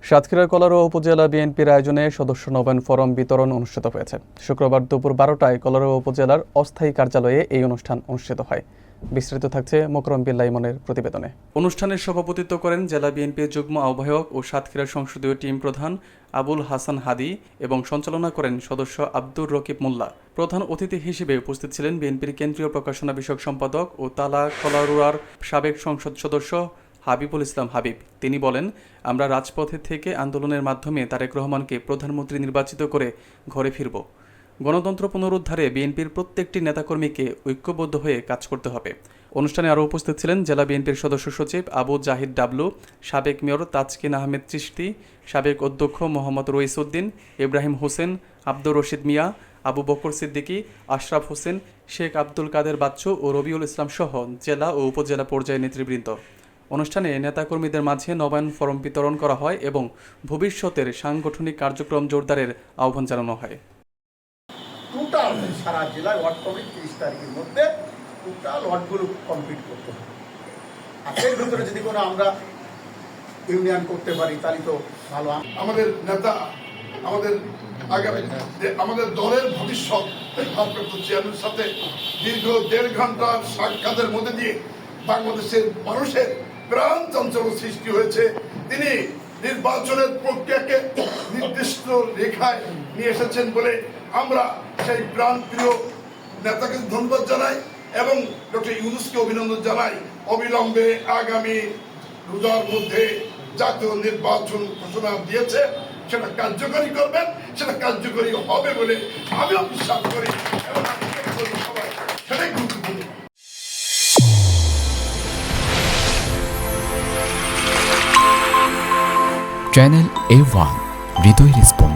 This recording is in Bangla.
সাতক্ষীরার কলারোয়া উপজেলা বিএনপির আয়োজনে সদস্য নবায়ন ফরম বিতরণ অনুষ্ঠিত হয়েছে। শুক্রবার দুপুর 12টায় কলারোয়া উপজেলার অস্থায়ী কার্যালয়ে এই অনুষ্ঠান অনুষ্ঠিত হয়। বিস্তারিত থাকছে মোকরম বিল্লাহ ইমনের প্রতিবেদনে। অনুষ্ঠানের সভাপতিত্ব করেন জেলা বিএনপির যুগ্ম আহ্বায়ক ও সাতক্ষীরা সংসদীয় টিম প্রধান আবুল হাসান হাদি এবং সঞ্চালনা করেন সদস্য আব্দুর রকিব মোল্লা। প্রধান অতিথি হিসেবে উপস্থিত ছিলেন বিএনপির কেন্দ্রীয় প্রকাশনা বিষয়ক সম্পাদক ও তালা কলারোয়ার সাবেক সংসদ সদস্য হাবিবুল ইসলাম হাবিব। তিনি বলেন, আমরা রাজপথে থেকে আন্দোলনের মাধ্যমে তারেক রহমানকে প্রধানমন্ত্রী নির্বাচিত করে ঘরে ফিরব। গণতন্ত্র পুনরুদ্ধারে বিএনপির প্রত্যেকটি নেতাকর্মীকে ঐক্যবদ্ধ হয়ে কাজ করতে হবে। অনুষ্ঠানে আরও উপস্থিত ছিলেন জেলা বিএনপির সদস্য সচিব আবু জাহিদ ডাবলু, সাবেক মেয়র তাজকিন আহমেদ চিশতি, সাবেক অধ্যক্ষ মোহাম্মদ রইসউদ্দিন, ইব্রাহিম হোসেন, আব্দুর রশিদ মিয়া, আবু বকর সিদ্দিকী, আশরাফ হোসেন, শেখ আব্দুল কাদের বাচ্চু ও রবিউল ইসলাম সহ জেলা ও উপজেলা পর্যায়ে নেতৃবৃন্দ। অনুষ্ঠানে নেতাকর্মীদের মাঝে নবায়ন ফরম বিতরণ করা হয় এবং ভবিষ্যতের সাংগঠনিক কার্যক্রম জোরদারের আহ্বান জানানো হয়। টোটাল সারা জেলায় ওয়ার্ড কমিটি 30 তারিখের মধ্যে টোটাল ওয়ার্ডগুলো কমপ্লিট করতে হবে। আর এর ভিতরে যদি কোনো আমরা ইউনিয়ন করতে পারি তাহলে তো ভালো। আমাদের নেতা, আমাদের আগামী আমাদের দলের ভবিষ্যৎ ভারপ্রাপ্ত চেয়ারম্যানের সাথে দীর্ঘ 1.5 ঘন্টার সাক্ষাতের মধ্যে দিয়ে বাংলাদেশের মানুষের প্রাণ চঞ্চল সৃষ্টি হয়েছে। তিনি নির্বাচনের প্রক্রিয়াকে নির্দিষ্ট রেখায় নিয়ে এসেছেন বলে আমরা সেই প্রাণপ্রিয় নেতাকে ধন্যবাদ জানাই এবং ডক্টর ইউনূসকে অভিনন্দন জানাই। অবিলম্বে আগামী রোজার মধ্যে জাতীয় নির্বাচন ঘোষণা দিয়েছে, সেটা কার্যকরী করবেন, সেটা কার্যকরী হবে বলে আমিও বিশ্বাস করি এবং সবাই সেটাই গুরুত্বপূর্ণ। চ্যানেল A1 হৃদয় রেসপন্স।